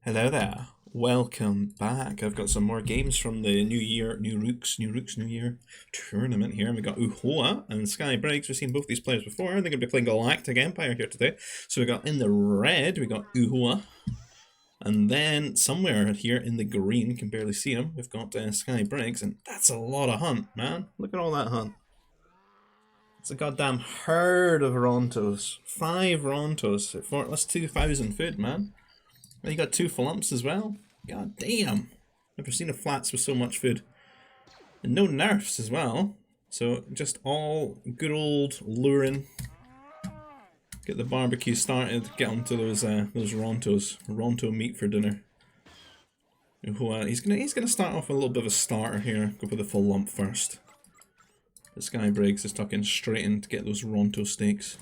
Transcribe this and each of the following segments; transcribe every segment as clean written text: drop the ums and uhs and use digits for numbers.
Hello there. Welcome back. I've got some more games from the New Year, New Rooks, New Year tournament here. We got Oohoa and Sky Briggs. We've seen both these players before. They're going to be playing Galactic Empire here today. So we got in the red, we got Oohoa. And then somewhere here in the green, can barely see him, we've got Sky Briggs. And that's a lot of hunt, man. Look at all that hunt. It's a goddamn herd of Rontos. 5 Rontos. That's 2,000 food, man. You got 2 flumps as well. God damn. Never seen a flats with so much food. And no nerfs as well. So just all good old luring. Get the barbecue started. Get onto those Rontos. Ronto meat for dinner. He's gonna start off with a little bit of a starter here. Go for the full lump first. The Sky Briggs is tucking straight in to get those Ronto steaks.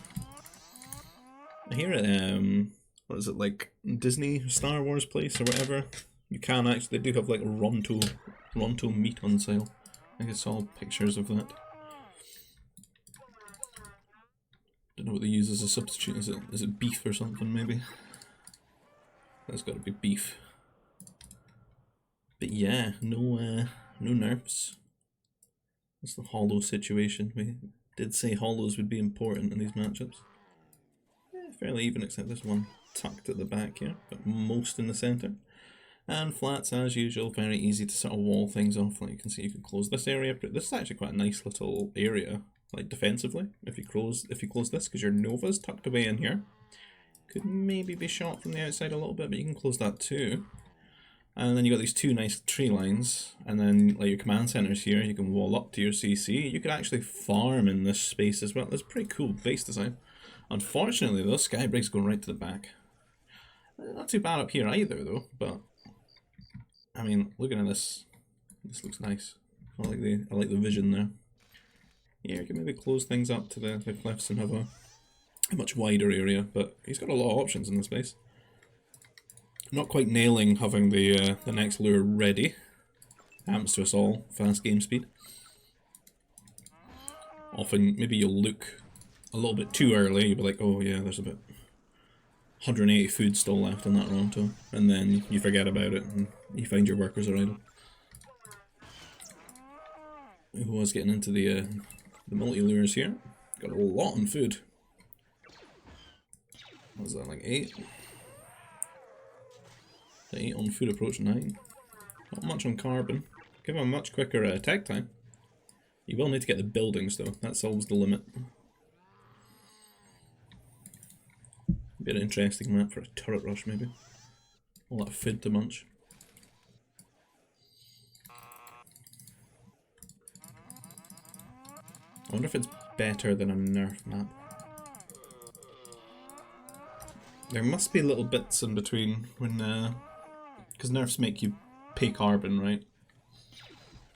I hear it, what is it, like Disney Star Wars place or whatever? You can actually, they do have like Ronto meat on sale. I think I saw pictures of that. Don't know what they use as a substitute. Is it beef or something maybe? That's got to be beef. But yeah, no nerfs. That's the hollow situation. We did say hollows would be important in these matchups. Yeah, fairly even except this one tucked at the back here, but most in the centre. And flats as usual, very easy to sort of wall things off. Like you can see, you can close this area, but this is actually quite a nice little area, like defensively. If you close this, because your Nova's tucked away in here, could maybe be shot from the outside a little bit, but you can close that too. And then you got these 2 nice tree lines, and then like your command centers here, you can wall up to your CC. You could actually farm in this space as well. That's pretty cool base design. Unfortunately though, Sky Briggs going right to the back. Not too bad up here either though, but I mean, looking at this looks nice. I like the vision there. Yeah, you can maybe close things up to the cliffs and have a much wider area, but he's got a lot of options in this space. Not quite nailing having the next lure ready. Happens to us all, fast game speed. Often maybe you'll look a little bit too early, you'll be like, oh yeah, there's about 180 food still left in that Ronto, and then you forget about it and you find your workers are idle. Who was getting into the multi-lures here? Got a lot on food. What was that, like 8? 8 on food, approach 9. Not much on carbon. Give him a much quicker attack time. You will need to get the buildings though, that's always the limit. Be an interesting map for a turret rush maybe. All that food to munch. I wonder if it's better than a nerf map. There must be little bits in between when, because nerfs make you pay carbon, right?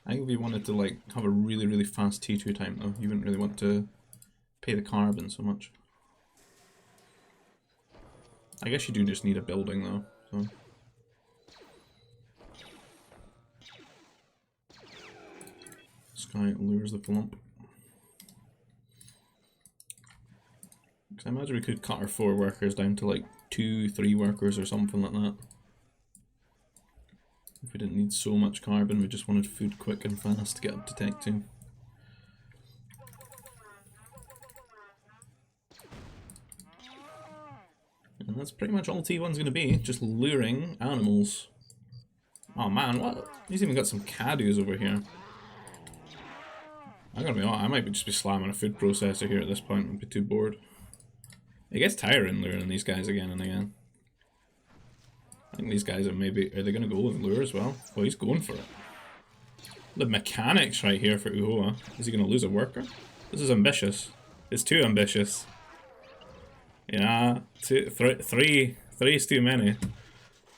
I think if you wanted to like have a really fast T2 time though, you wouldn't really want to pay the carbon so much. I guess you do just need a building though, so. Sky lures the flump. Because I imagine we could cut our 4 workers down to like 2, 3 workers or something like that. If we didn't need so much carbon, we just wanted food quick and fast to get up to Tech 2. And that's pretty much all T1's going to be, just luring animals. Oh man, what? He's even got some Cadus over here. I'm gonna be honest, I might just be slamming a food processor here at this point, I'd be too bored. It gets tiring luring these guys again and again. I think these guys are they gonna go with lure as well? Oh, he's going for it. The mechanics right here for Oohoa. Is he gonna lose a worker? This is ambitious. It's too ambitious. Yeah, 3 is too many.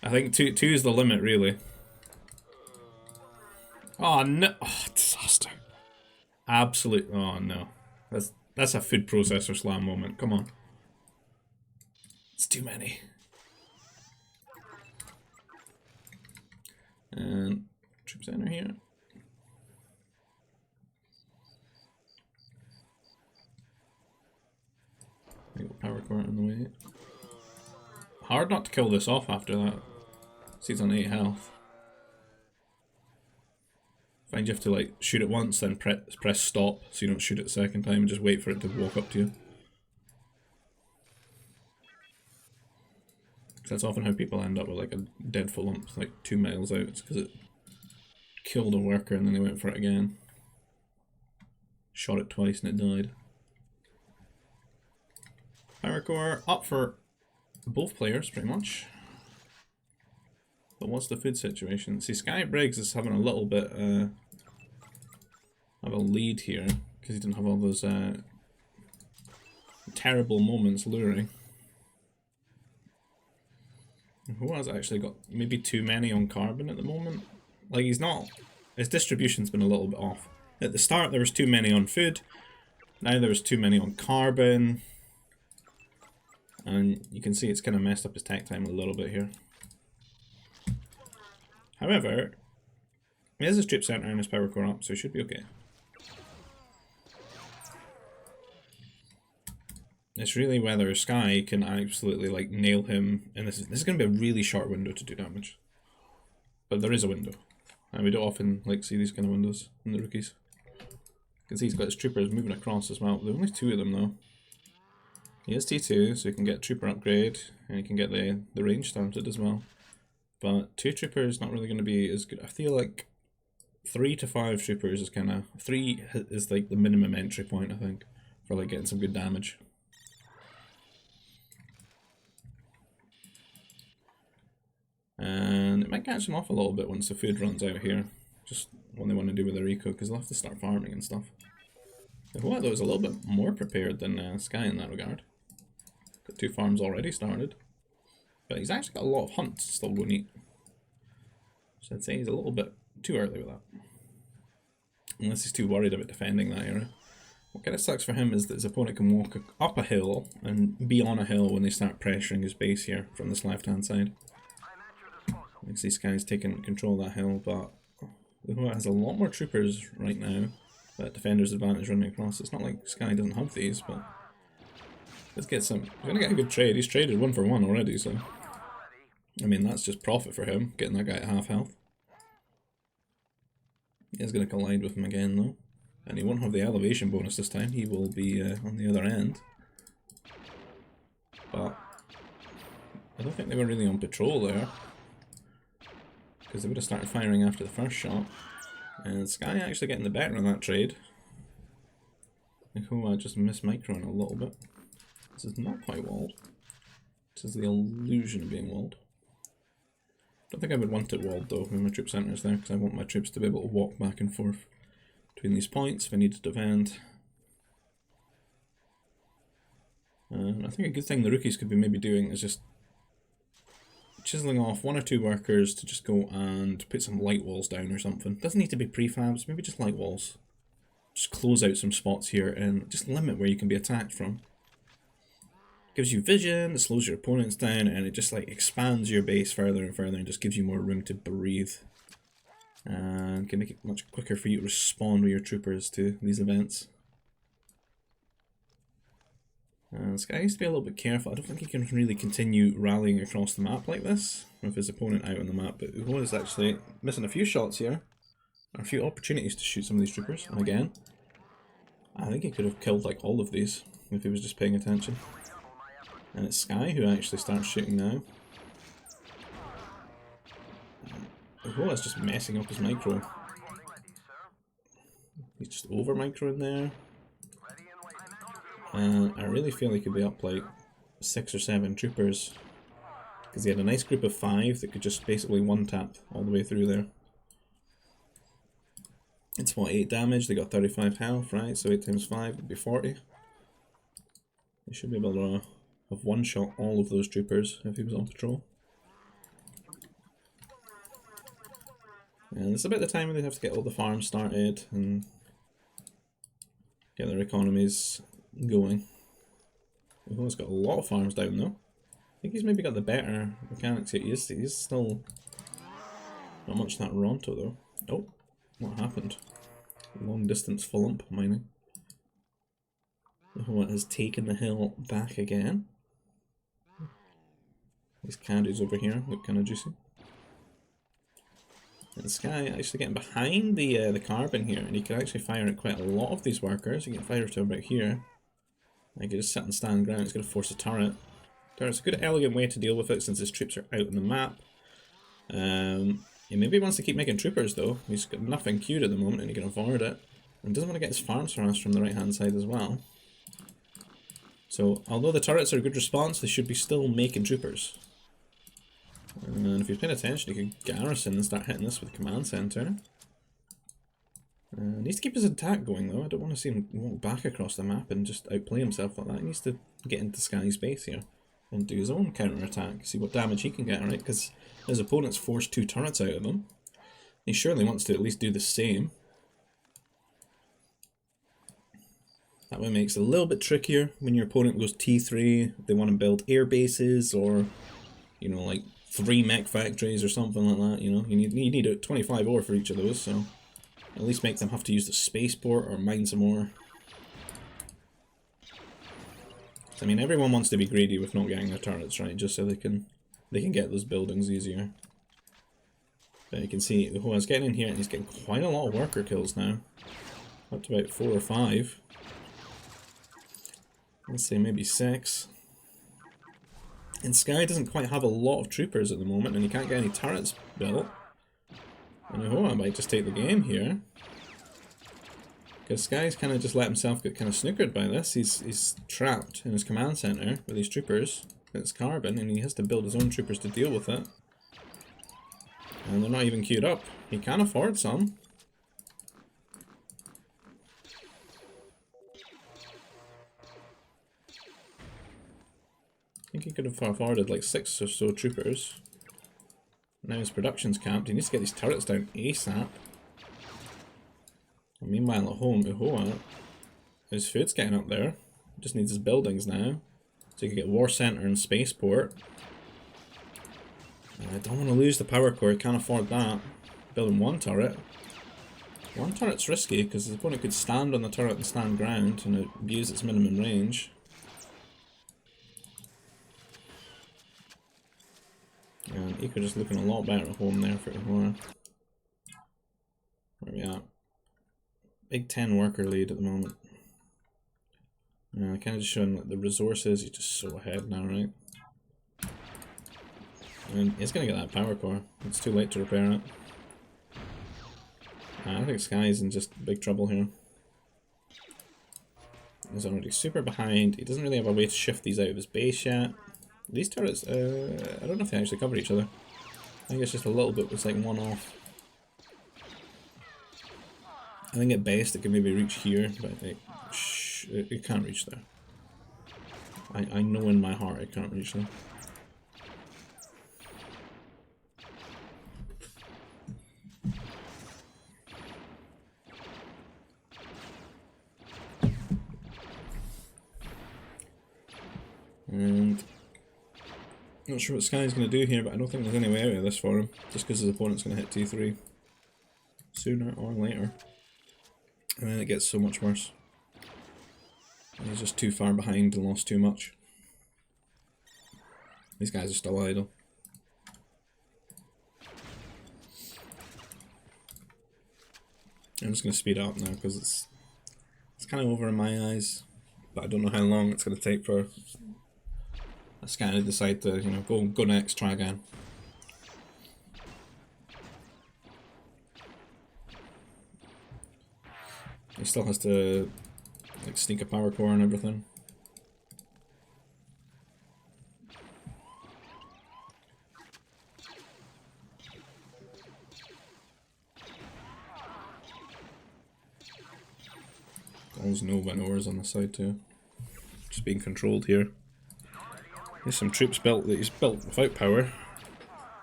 I think 2 is the limit, really. Oh no! Oh, disaster. Absolute. Oh no. That's a food processor slam moment. Come on. It's too many. And troop center here. Power core in the way. Hard not to kill this off after that. See, it's on 8 health. Find you have to like shoot it once, then press stop so you don't shoot it the second time and just wait for it to walk up to you. That's often how people end up with like a dead full lump, like 2 miles out. It's because it killed a worker and then they went for it again. Shot it twice and it died. Power core up for both players pretty much. But what's the food situation? See, Sky Briggs is having a little bit of a lead here because he didn't have all those terrible moments luring. Who has actually got maybe too many on carbon at the moment? Like, he's not. His distribution's been a little bit off. At the start there was too many on food. Now there was too many on carbon. And you can see it's kind of messed up his tech time a little bit here. However, he has his troop center and his power core up, so he should be okay. It's really whether Sky can absolutely like nail him, and this is going to be a really short window to do damage. But there is a window, and we don't often like see these kind of windows in the rookies. You can see he's got his troopers moving across as well. There are only 2 of them though. He has T2, so he can get trooper upgrade, and he can get the range started as well. But 2 troopers not really going to be as good. I feel like 3 to 5 troopers is kind of 3 is like the minimum entry point, I think, for like getting some good damage. And it might catch them off a little bit once the food runs out here. Just what they want to do with their eco, because they'll have to start farming and stuff. Oohoa though is a little bit more prepared than Sky in that regard. Got 2 farms already started. But he's actually got a lot of hunts to still go and eat. So I'd say he's a little bit too early with that. Unless he's too worried about defending that area. What kind of sucks for him is that his opponent can walk up a hill and be on a hill when they start pressuring his base here from this left hand side. You can see Sky's taking control of that hill, but Oohoa has a lot more troopers right now. That defender's advantage running across. It's not like Sky doesn't have these, but let's get some. We're gonna get a good trade. He's traded 1 for 1 already, so I mean that's just profit for him, getting that guy at half health. He is gonna collide with him again though, and he won't have the elevation bonus this time. He will be on the other end. But I don't think they were really on patrol there, because they would have started firing after the first shot. And Sky actually getting the better on that trade. Oohoa just missed microing a little bit. This is not quite walled. This is the illusion of being walled. Don't think I would want it walled though when my troop center is there, because I want my troops to be able to walk back and forth between these points if I need to defend. I think a good thing the rookies could be maybe doing is just chiseling off 1 or 2 workers to just go and put some light walls down or something. Doesn't need to be prefabs, maybe just light walls. Just close out some spots here and just limit where you can be attacked from. Gives you vision, it slows your opponents down, and it just like expands your base further and further and just gives you more room to breathe. And can make it much quicker for you to respond with your troopers to these events. Sky needs to be a little bit careful. I don't think he can really continue rallying across the map like this with his opponent out on the map, but Oohoa is actually missing a few shots here. A few opportunities to shoot some of these troopers, and again, I think he could have killed like all of these if he was just paying attention. And it's Sky who actually starts shooting now. Oohoa is just messing up his micro. He's just over microing there. I really feel he could be up like 6 or 7 troopers, because he had a nice group of 5 that could just basically one-tap all the way through there. It's what, 8 damage, they got 35 health, right? So 8 times 5 would be 40. He should be able to have one-shot all of those troopers if he was on patrol. And it's about the time when they have to get all the farms started and get their economies going. Oohoa's got a lot of farms down though. I think he's maybe got the better mechanics here. He's still not much that Ronto though. Oh, what happened? Long distance full ump mining. Oohoa has taken the hill back again. These candies over here look kind of juicy. And Sky actually getting behind the carbon here, and you can actually fire at quite a lot of these workers. You can fire to about here. I can just sit and stand ground. It's going to force a turret. Turret's a good elegant way to deal with it since his troops are out on the map. He maybe wants to keep making troopers though. He's got nothing queued at the moment and he can afford it. And doesn't want to get his farms harassed from the right hand side as well. So although the turrets are a good response, they should be still making troopers. And if he's paying attention, he could garrison and start hitting this with the command center. Needs to keep his attack going though. I don't want to see him walk back across the map and just outplay himself like that. He needs to get into Sky's base here and do his own counter attack. See what damage he can get, right? Because his opponent's forced 2 turrets out of him. He surely wants to at least do the same. That way makes it a little bit trickier when your opponent goes T3. They want to build air bases or, you know, like 3 mech factories or something like that. You know, you need a 25 ore for each of those, so at least make them have to use the spaceport or mine some more. I mean, everyone wants to be greedy with not getting their turrets, right? Just so they can get those buildings easier. But you can see Oohoa's getting in here and he's getting quite a lot of worker kills now. Up to about 4 or 5. Let's say maybe 6. And Sky doesn't quite have a lot of troopers at the moment and he can't get any turrets built. And Oohoa might just take the game here. Because Sky's kind of just let himself get kind of snookered by this. He's trapped in his command center with these troopers. It's carbon and he has to build his own troopers to deal with it. And they're not even queued up. He can afford some. I think he could have afforded like 6 or so troopers. Now his production's capped. He needs to get these turrets down ASAP. And meanwhile at home, Oohoa, his food's getting up there. Just needs his buildings now. So he can get War Center and Spaceport. And I don't want to lose the power core, he can't afford that. Building 1 turret. 1 turret's risky because his opponent could stand on the turret and stand ground and abuse its minimum range. And Eco just looking a lot better at home there for Oohoa. Where are we at? Big 10 worker lead at the moment. Kind of just showing like, the resources, he's just so ahead now, right? And he's gonna get that power core. It's too late to repair it. I think Sky's in just big trouble here. He's already super behind. He doesn't really have a way to shift these out of his base yet. These turrets, I don't know if they actually cover each other. I think it's just a little bit, it's like one off. I think at best it can maybe reach here, but it can't reach there. I know in my heart it can't reach there. And not sure what Sky's going to do here, but I don't think there's any way out of this for him, just because his opponent's going to hit T3 sooner or later. And then it gets so much worse. He's just too far behind and lost too much. These guys are still idle. I'm just going to speed up now because it's kind of over in my eyes, but I don't know how long it's going to take for this guy to decide to, you know, go next, try again. He still has to like sneak a power core and everything. There's no Vanors on the side too. Just being controlled here. There's some troops built that he's built without power.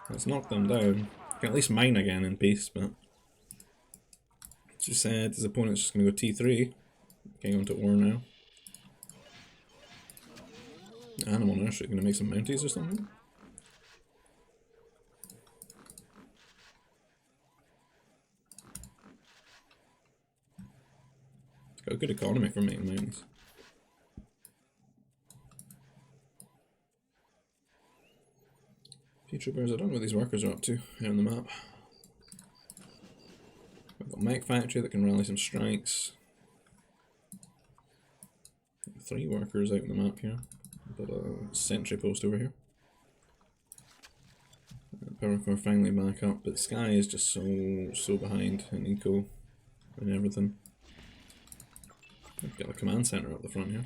Let's knock them down. You can at least mine again in peace, but as you said, his opponent's just going to go T3. Getting onto ore now. Animal nursery, going to make some mounties or something? It's got a good economy for making mounties. Few troopers, I don't know what these workers are up to here on the map. I've got Mech Factory that can rally some strikes. 3 workers out on the map here. But a sentry post over here. Power core finally back up, but Sky is just so behind in eco and everything. I've got a command center up the front here.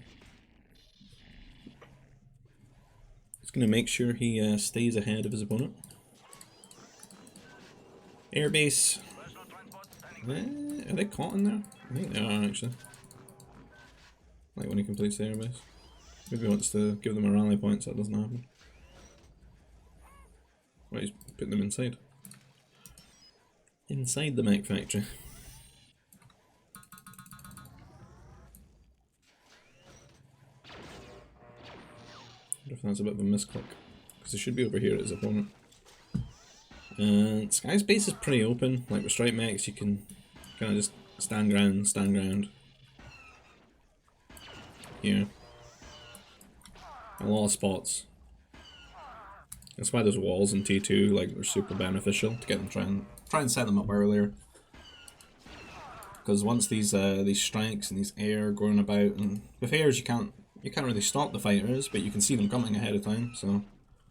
Just gonna make sure he stays ahead of his opponent. Airbase. Are they caught in there? I think they are actually. Like when he completes the airbase. Maybe he wants to give them a rally point so that doesn't happen. Right, he's putting them inside. Inside the Mech Factory. I wonder if that's a bit of a misclick. Because he should be over here at his opponent. And Sky's base is pretty open. Like with strike mechs you can kind of just stand ground. Here. A lot of spots. That's why those walls in T2 like they're super beneficial to get them try and set them up earlier. Because once these strikes and these air going about, and with airs you can't really stop the fighters, but you can see them coming ahead of time. So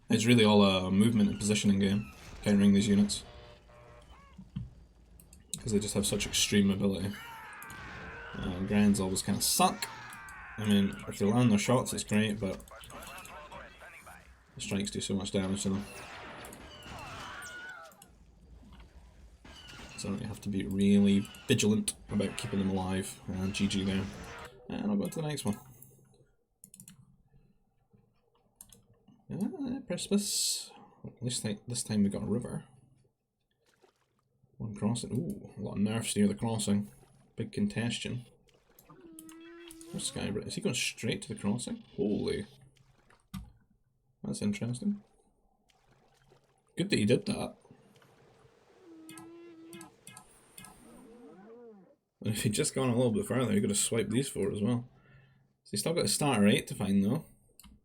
it's really all a movement and positioning game, countering these units, because they just have such extreme ability. Grands always kind of suck. I mean, if they land their shots, it's great, but the strikes do so much damage to them. So you have to be really vigilant about keeping them alive. And GG there. And I'll go to the next one. Precipice. At least this time we got a river. One crossing. Ooh, a lot of nerfs near the crossing. Big congestion. Where's Skybrit? Is he going straight to the crossing? Holy. That's interesting. Good that he did that. And if he'd just gone a little bit further, he could have swiped these 4 as well. So he's still got a starter 8 to find though.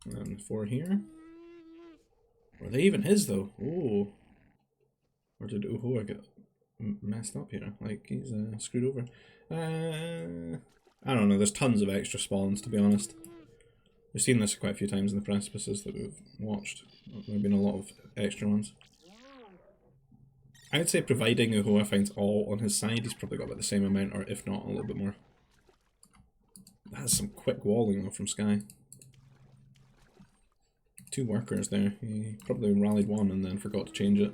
And 4 here. Were they even his though? Ooh. Or did Oohoa get messed up here? Like he's screwed over. I don't know, there's tons of extra spawns to be honest. We've seen this quite a few times in the precipices that we've watched. There have been a lot of extra ones. I would say providing Oohoa finds all on his side, he's probably got about the same amount, or if not, a little bit more. That's some quick walling though from Sky. 2 workers there. He probably rallied 1 and then forgot to change it.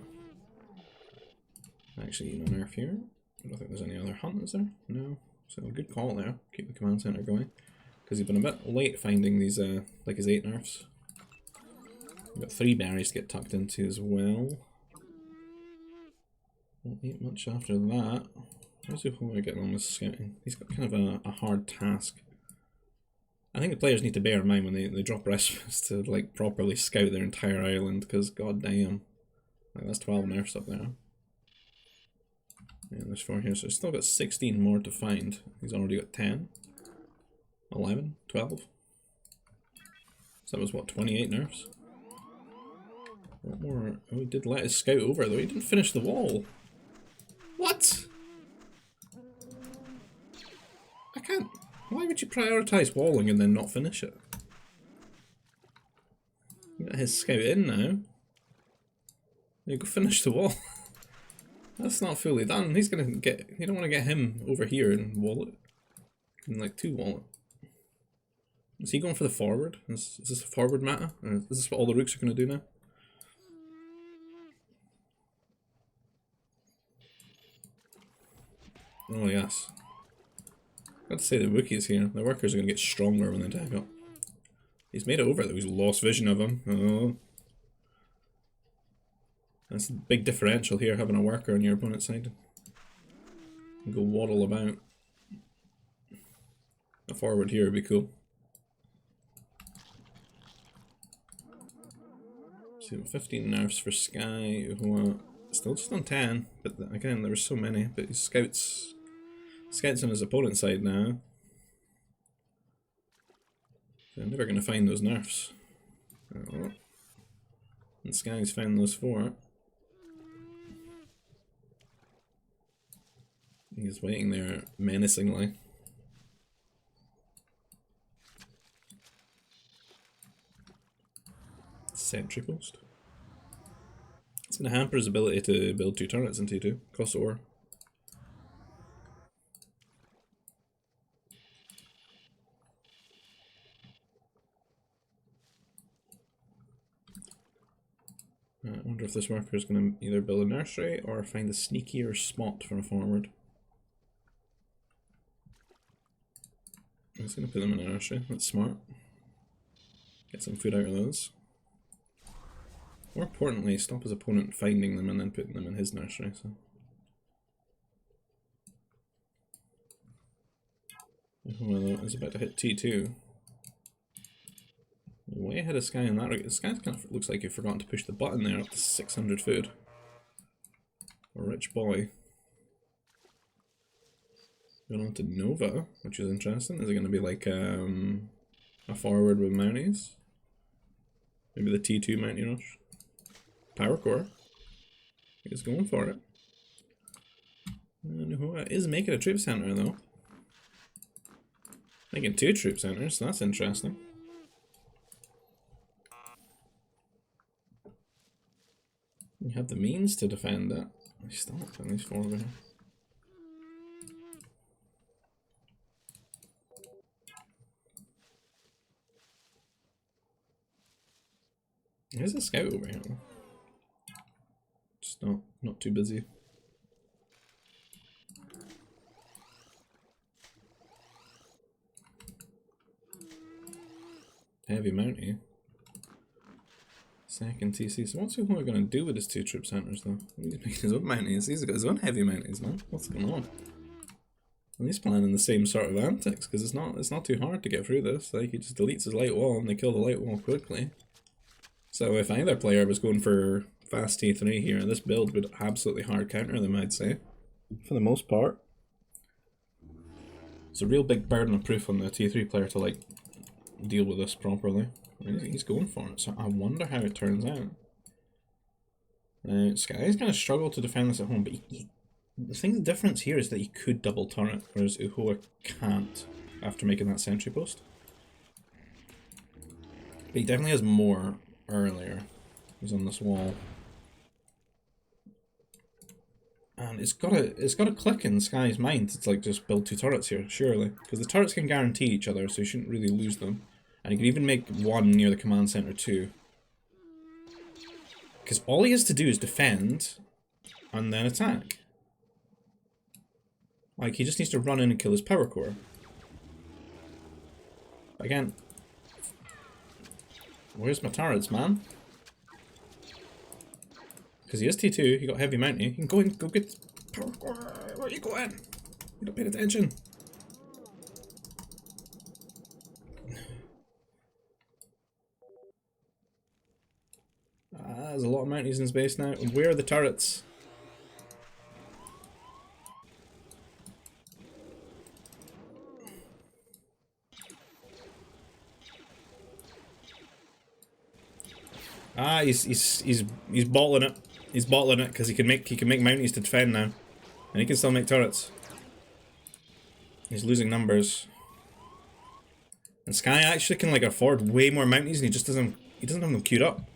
Actually, no nerf here. I don't think there's any other hunt, is there? No. So good call there. Keep the command center going. Because he's been a bit late finding these, like his 8 nerfs. We've got 3 berries to get tucked into as well. Won't eat much after that. How's Oohoa getting on with scouting? He's got kind of a hard task. I think the players need to bear in mind when they drop recipes to like properly scout their entire island, because god damn. Like that's 12 nerfs up there. Yeah, there's 4 here, so he's still got 16 more to find. He's already got 10. 11? 12? So that was what, 28 nerfs? What more? Oh, he did let his scout over though, he didn't finish the wall. What? I can't. Why would you prioritise walling and then not finish it? You got his scout in now. You go finish the wall. That's not fully done. He's gonna get. You don't want to get him over here and wall it. And like 2 wall it. Is he going for the forward? Is this a forward meta? Or is this what all the Rooks are gonna do now? Oh yes. Got to say the Wookiees here. The workers are going to get stronger when they attack up. He's made it over though, he's lost vision of him. Oh. That's a big differential here, having a worker on your opponent's side. And go waddle about. A forward here would be cool. So 15 nerfs for Sky, Oohoa. Still just on 10, but again there were so many, but his scouts on his opponent's side now. They're never going to find those nerfs. Oh. And Sky's found those 4. He's waiting there menacingly. Sentry post. It's going to hamper his ability to build 2 turrets in T2. Cost ore. I wonder if this worker is going to either build a nursery or find a sneakier spot for a forward. He's going to put them in a nursery. That's smart. Get some food out of those. More importantly, stop his opponent finding them and then putting them in his nursery. So. Oohoa is about to hit T2. Way ahead of Sky in that regard. Sky kind of looks like he forgot to push the button there up to 600 food. A rich boy. Going on to Nova, which is interesting. Is it going to be like a forward with mounties? Maybe the T2 Mountie Rush? Power Core. He's going for it. Oohoa is making a troop center though. Making 2 troop centers, so that's interesting. You have the means to defend it. He's still not putting these 4 over here. There's a scout over here. Just not too busy. Heavy mountie. Second TC. So what's Oohoa going to do with his 2 troop centers though? He's making his own mounties. He's got his own heavy mounties, man. What's going on? And he's planning the same sort of antics because it's not too hard to get through this. Like he just deletes his light wall and they kill the light wall quickly. So if either player was going for fast T3 here, this build would absolutely hard counter them, I'd say. For the most part. It's a real big burden of proof on the T3 player to like deal with this properly. He's going for it, so I wonder how it turns out. Sky's going to struggle to defend this at home, but the difference here is that he could double turret, whereas Oohoa can't after making that sentry post. But he definitely has more earlier. He's on this wall. And it's gotta click in Sky's mind to like just build 2 turrets here, surely. Because the turrets can guarantee each other, so you shouldn't really lose them. And he can even make 1 near the command center too. Because all he has to do is defend and then attack. Like, he just needs to run in and kill his power core. Again, where's my turrets, man? Because he is T2, he got heavy mountie. You can go in, go get power core. Where are you going? You don't pay attention. There's a lot of mounties in space now. And where are the turrets? He's bottling it. He's bottling it because he can make mounties to defend now, and he can still make turrets. He's losing numbers, and Sky actually can like afford way more mounties, and he doesn't have them queued up.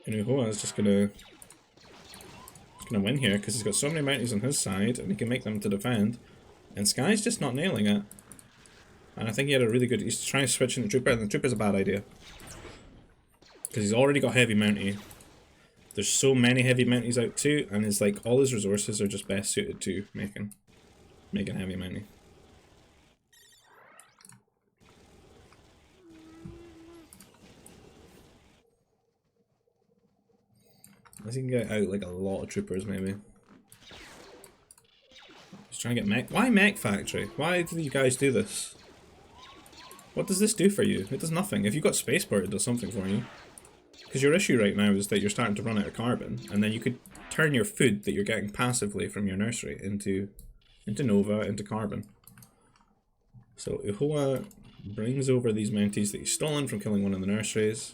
And Oohoa is just gonna win here because he's got so many mounties on his side, and he can make them to defend. And Sky's just not nailing it. And I think he had a really good. He's trying to switch in the trooper, and the trooper's a bad idea. Because he's already got heavy mountie. There's so many heavy mounties out too, and it's like all his resources are just best suited to making heavy mountie. Unless he can get out like a lot of troopers maybe. He's trying to get mech. Why mech factory? Why do you guys do this? What does this do for you? It does nothing. If you've got spaceport, it does something for you. Because your issue right now is that you're starting to run out of carbon, and then you could turn your food that you're getting passively from your nursery into Nova, into carbon. So Oohoa brings over these mounties that he's stolen from killing one of the nurseries.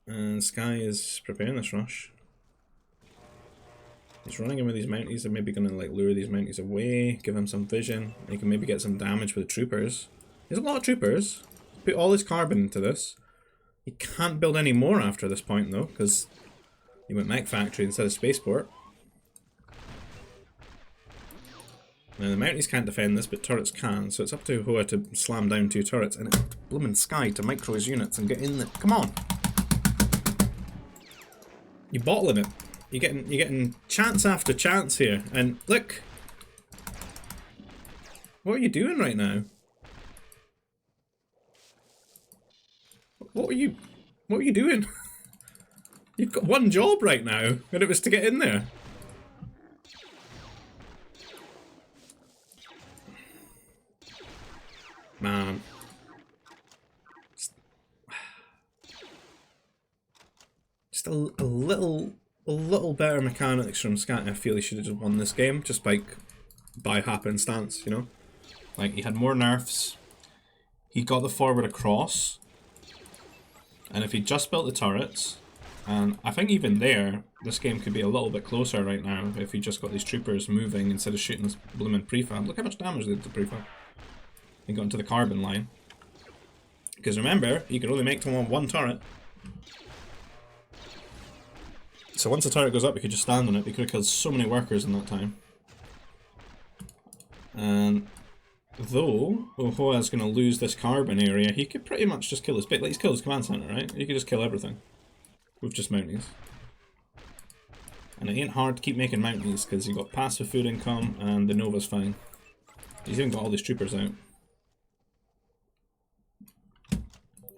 And Sky is preparing this rush. He's running in with these Mounties. They're maybe going to like lure these Mounties away, give him some vision. He can maybe get some damage with the troopers. There's a lot of troopers. Put all his carbon into this. He can't build any more after this point though, because he went Mech Factory instead of Spaceport. Now the Mounties can't defend this, but turrets can, so it's up to Oohoa to slam down 2 turrets, and it's bloomin' Sky to micro his units and get in the— come on! You're bottling it. You're getting chance after chance here, and look! What are you doing right now? What are you doing? You've got one job right now, and it was to get in there. Man. Just a little better mechanics from Scat. I feel he should have just won this game, just like by happenstance, you know? Like, he had more nerfs, he got the forward across, and if he just built the turrets, and I think even there, this game could be a little bit closer right now if he just got these troopers moving instead of shooting this blooming prefab. Look how much damage they did to prefab. He got into the carbon line. Because remember, you can only make one turret. So once the turret goes up, you could just stand on it. You could have killed so many workers in that time. And though Oohoa is going to lose this carbon area, he could pretty much just kill his base. Like, he's killed his command center, right? You could just kill everything with just Mounties. And it ain't hard to keep making Mounties because you got passive food income and the Nova's fine. He's even got all these troopers out.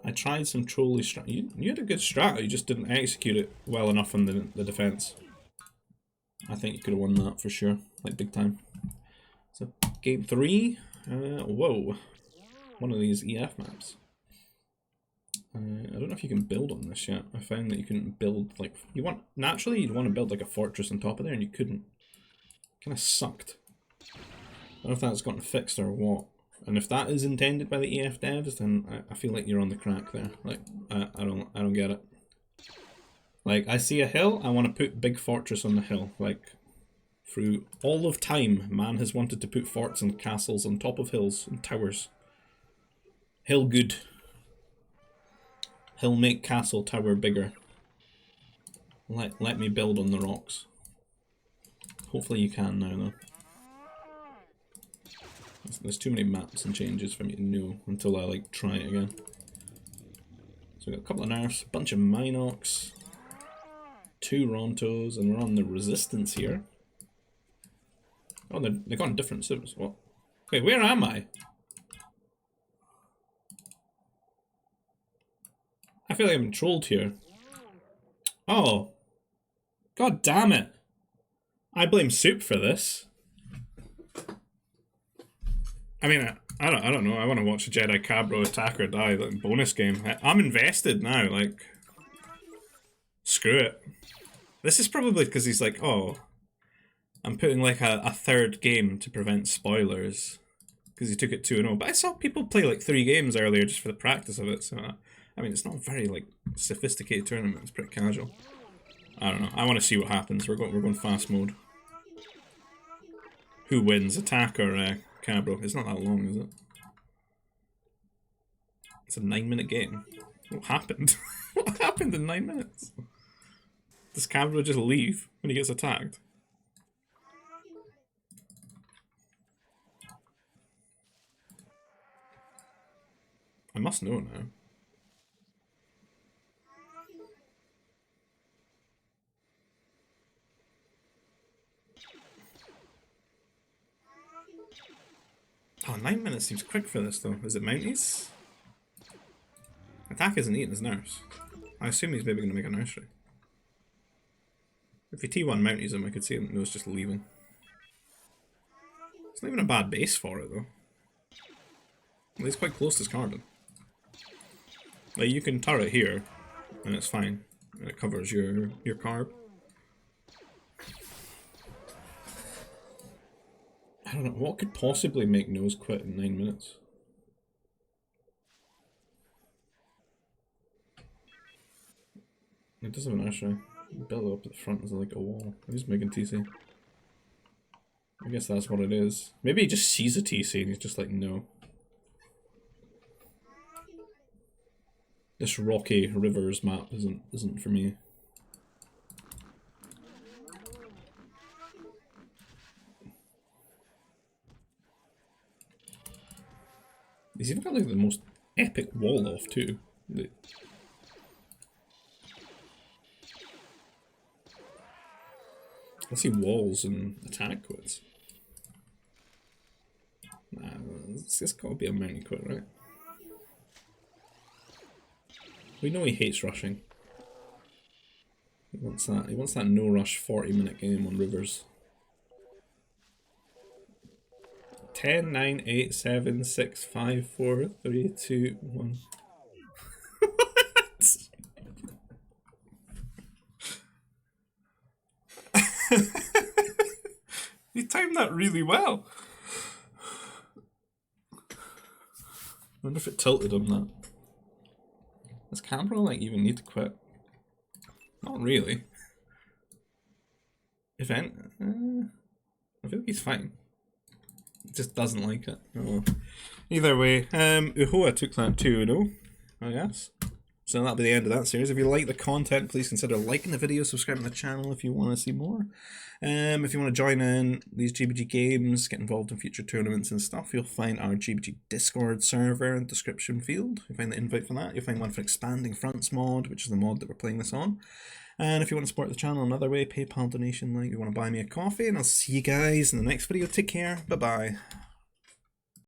I tried some trolly strat. You had a good strat, you just didn't execute it well enough in the defense. I think you could have won that for sure, like big time. So game 3. Whoa, one of these EF maps. I don't know if you can build on this yet. I found that you couldn't build like naturally you'd want to build like a fortress on top of there, and you couldn't. Kind of sucked. I don't know if that's gotten fixed or what. And if that is intended by the EF devs, then I feel like you're on the crack there. Like, I don't get it. Like, I see a hill, I want to put big fortress on the hill. Like, through all of time, man has wanted to put forts and castles on top of hills and towers. Hill good. Hill make castle tower bigger. Let me build on the rocks. Hopefully you can now, though. There's too many maps and changes for me to know until I like try it again. So we got a couple of nerfs, a bunch of Minox, 2 Rontos, and we're on the resistance here. Oh, they're on different civs. What? Wait, where am I? I feel like I'm trolled here. Oh. God damn it. I blame Soup for this. I mean, I don't know. I want to watch a Jedi Cabro attack or die, like bonus game. I'm invested now. Like, screw it. This is probably because he's like, oh, I'm putting like a third game to prevent spoilers because he took it 2-0. But I saw people play like 3 games earlier just for the practice of it. So I mean, it's not a very like sophisticated tournament. It's pretty casual. I don't know. I want to see what happens. We're going fast mode. Who wins, attack or Cabro? It's not that long, is it? It's a 9-minute game. What happened? What happened in 9 minutes? Does Cabro just leave when he gets attacked? I must know now. Oh, 9 minutes seems quick for this though. Is it Mounties? Attack isn't eating his nurse. I assume he's maybe going to make a nursery. If he T1 Mounties him, I could see him knows just leaving. It's not even a bad base for it though. Well, he's quite close to his carbon. Like, you can turret here, and it's fine. And it covers your carb. I don't know, what could possibly make Nose quit in 9 minutes? It does have an nursery. Build up at the front as like a wall. Who's making TC? I guess that's what it is. Maybe he just sees a TC and he's just like, no. This rocky rivers map isn't for me. He's even got like the most epic wall off too. I see walls and attack quits. Nah, it's gotta be a mountain quit, right? We know he hates rushing. He wants that. He wants that no rush 40-minute game on rivers. 10, 9, 8, 7, 6, 5, 4, 3, 2, 1. What? He timed that really well. I wonder if it tilted him that. Does Camera like even need to quit? Not really. Event? I feel like he's fine. He just doesn't like it. Oh. Either way, Oohoa took that 2-0, I guess. So that'll be the end of that series. If you like the content, please consider liking the video, subscribing to the channel if you want to see more. If you want to join in these GBG games, get involved in future tournaments and stuff, you'll find our GBG Discord server in the description field. You'll find the invite for that. You'll find one for Expanding Fronts mod, which is the mod that we're playing this on. And if you want to support the channel another way, PayPal donation link. You want to buy me a coffee, and I'll see you guys in the next video. Take care. Bye-bye.